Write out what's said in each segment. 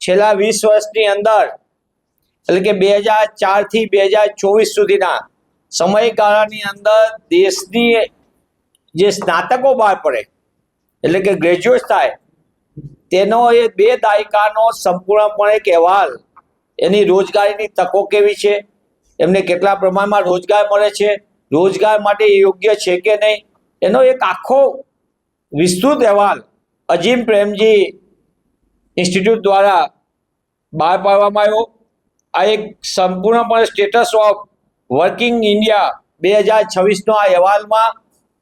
છેલ્લા 20 વર્ષની અંદર એટલે કે 2004 થી 2024 સુધીના સમયગાળાની અંદર દેશની જે સ્નાતકો બહાર પડે એટલે કે ગ્રેજ્યુએટ થાય તેનો એ 2 દાયકાનો સંપૂર્ણપણે એક અહેવાલ, એની રોજગારીની તકો કેવી છે, એમને કેટલા પ્રમાણમાં રોજગાર મળે છે, રોજગાર માટે યોગ્ય છે કે નહીં, એનો એક આખો વિસ્તૃત અહેવાલ અજીમ પ્રેમજી ઇન્સ્ટિટ્યૂટ દ્વારા બહાર પાડવામાં આવ્યો। આ એક સંપૂર્ણપણે સ્ટેટસ ઓફ વર્કિંગ ઇન્ડિયા 2026નો આ અહેવાલમાં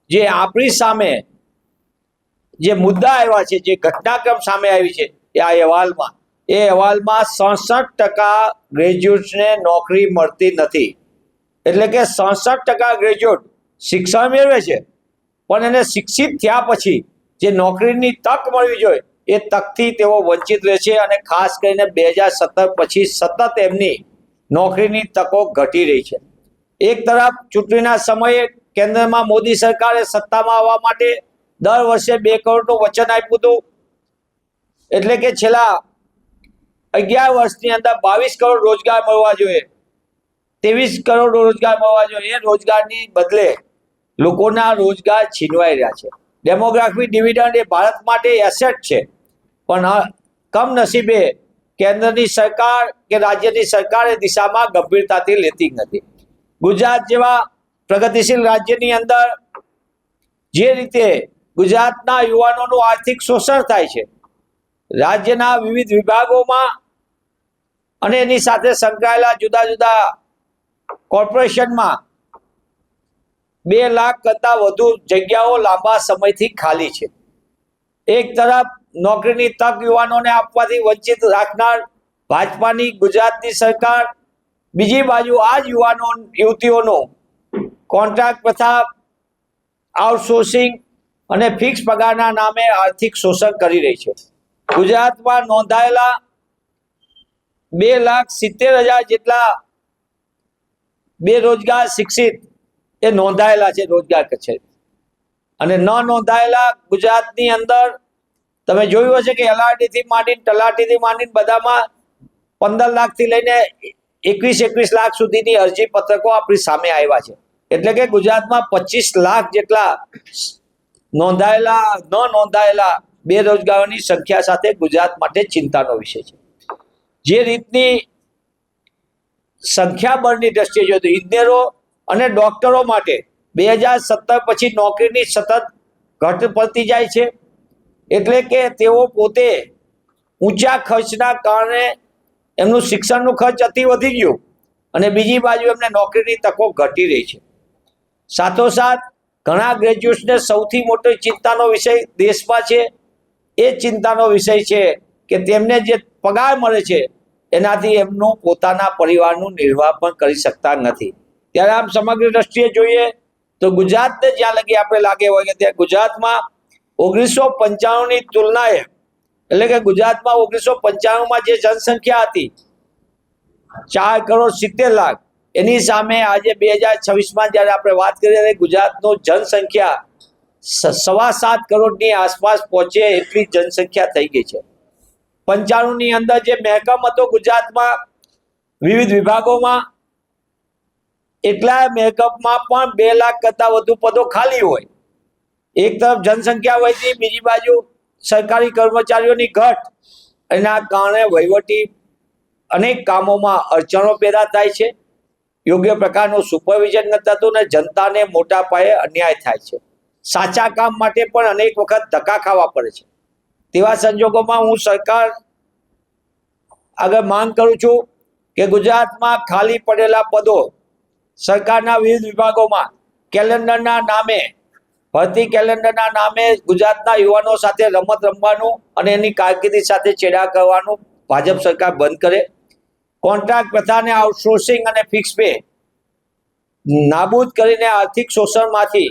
જે આપણી સામે જે મુદ્દા આવ્યા છે, જે ઘટનાક્રમ સામે આવી છે એ અહેવાલમાં 67% ગ્રેજ્યુએટ્સને નોકરી મળતી નથી। એટલે કે 67% ગ્રેજ્યુએટ શિક્ષણ મેળવે છે પણ એને શિક્ષિત થયા પછી જે નોકરીની તક મળવી જોઈએ એ તકથી તેઓ વંચિત રહે છે અને ખાસ કરીને 2017 પછી સતત એમની નોકરીની તકો ઘટી રહી છે। એક તરફ ચૂંટણીના સમયે કેન્દ્રમાં મોદી સરકારે સત્તામાં આવવા માટે દર વર્ષે 2 કરોડનું વચન આપ્યું હતું, એટલે કે છેલ્લા 11 વર્ષની અંદર 22 કરોડ રોજગાર મળવા જોઈએ, 23 કરોડ રોજગાર મળવા જોઈએ, એ રોજગારની બદલે લોકોના રોજગાર છીનવાઈ રહ્યા છે। ડેમોગ્રાફિક ડિવિડન્ડ એ ભારત માટે એસેટ છે પણ કમનસીબે કેન્દ્રની સરકાર કે રાજ્યની સરકાર એ દિશામાં ગંભીરતાથી લેતી નથી। ગુજરાત જેવા પ્રગતિશીલ રાજ્યની અંદર જે રીતે ગુજરાતના યુવાનોનું આર્થિક શોષણ થાય છે, રાજ્યના વિવિધ વિભાગોમાં અને એની સાથે સંકળાયેલા જુદા જુદા કોર્પોરેશનમાં 2 લાખ કરતાં વધુ જગ્યાઓ લાંબા સમયથી ખાલી છે। એક તરફ નોકરીની તક યુવાનોને આપવાથી વંચિત રાખનાર ભાજપાની ગુજરાતની સરકાર, બીજી બાજુ આ જ યુવાનો યુવતીઓનો કોન્ટ્રાક્ટ પ્રથા, આઉટસોર્સિંગ અને ફિક્સ પગારના નામે આર્થિક શોષણ કરી રહી છે। ગુજરાતમાં નોંધાયેલા 2,70,000 જેટલા બેરોજગાર શિક્ષિત એ નોંધાયેલા છે રોજગાર કચેરી, અને ન નોંધાયેલા ગુજરાતની અંદર તમે જોયું હશે કે એલઆરડીથી માંડીને તલાટીથી માંડીને બધામાં 15 લાખથી લઈને 21 લાખ સુધીની અરજી પત્રકો આપણી સામે આવ્યા છે। એટલે કે ગુજરાતમાં 25 લાખ જેટલા નોંધાયેલા બેરોજગારોની સંખ્યા સાથે ગુજરાત માટે ચિંતાનો વિષય છે। જે રીતની સંખ્યાબળની દ્રષ્ટિએ જોઈએ તો ઇજનેરો અને ડોક્ટરો માટે 2017 પછી નોકરીની સતત ઘટ પડતી જાય છે, એટલે કે તેઓ પોતે ઊંચા ખર્ચના કારણે એમનું શિક્ષણનું ખર્ચ અતિ વધી ગયું અને બીજી બાજુ એમને નોકરીની તકો ઘટી રહી છે। સાથોસાથ ઘણા ગ્રેજ્યુએટ્સને સૌથી મોટો ચિંતાનો વિષય દેશમાં છે એ ચિંતાનો વિષય છે કે તેમને જે પગાર મળે છે એનાથી એમનું પોતાના પરિવારનું નિર્વાહ પણ કરી શકતા નથી। ત્યારે આમ સમગ્ર દ્રષ્ટિએ જોઈએ તો ગુજરાતને જ્યાં લગી આપણે લાગે હોય કે ત્યાં ગુજરાતમાં 1995ની તુલનાએ એટલે કે ગુજરાતમાં 1995માં જે જનસંખ્યા હતી 4,70,00,000 એની સામે આજે 2026માં જ્યારે આપણે વાત કરીએ ત્યારે ગુજરાતનો જનસંખ્યા 7.25 કરોડની આસપાસ પહોંચે એટલી જનસંખ્યા થઈ ગઈ છે। 95ની અંદર જે મહેકમ હતો ગુજરાતમાં વિવિધ વિભાગોમાં, એટલા મહેકમમાં પણ 2 લાખ કરતાં વધુ પદો ખાલી હોય। એક તરફ જનસંખ્યા વધી, બીજી બાજુ સરકારી કર્મચારીઓની ઘટ, એના કારણે વહીવટી અનેક કામોમાં અડચણો પેદા થાય છે, યોગ્ય પ્રકારનું સુપરવિઝન નથી થતું અને જનતાને મોટા પાયે અન્યાય થાય છે। સાચા કામ માટે પણ અનેક વખત ધક્કા ખાવા પડે છે। તેવા સંજોગોમાં હું સરકાર આગળ માંગ કરું છું કે ગુજરાતમાં ખાલી પડેલા પદો સરકારના વિવિધ વિભાગોમાં કેલેન્ડરના નામે, ભરતી કેલેન્ડરના નામે ગુજરાતના યુવાનો સાથે રમત રમવાનું અને એની કારકિર્દી સાથે ચેડા કરવાનું ભાજપ સરકાર બંધ કરે। કોન્ટ્રાક્ટ પ્રથાને આઉટસોર્સિંગ અને ફિક્સ પે નાબૂદ કરીને આર્થિક શોષણમાંથી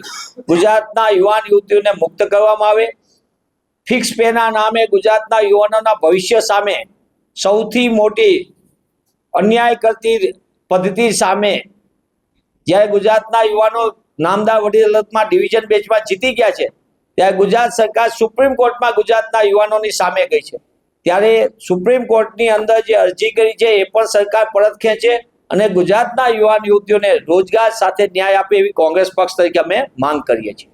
ગુજરાતના યુવાન યુવતીઓને મુક્ત કરવામાં આવે। ફિક્સ પેના નામે ગુજરાતના યુવાનોના ભવિષ્ય સામે સૌથી મોટી અન્યાય કરતી પદ્ધતિ સામે જ્યારે ગુજરાતના યુવાનો નામદાર વડી અદાલતમાં ડિવિઝન બેન્ચમાં જીતી ગયા છે ત્યારે ગુજરાત સરકાર સુપ્રીમ કોર્ટમાં ગુજરાતના યુવાનોની સામે ગઈ છે ત્યારે સુપ્રીમ કોર્ટની અંદર જે અરજી કરી છે એ પણ સરકાર પરત ખેંચે અને ગુજરાતના યુવાન યુવતીઓને રોજગાર સાથે ન્યાય આપે એવી કોંગ્રેસ પક્ષ તરીકે અમે માંગ કરીએ છીએ.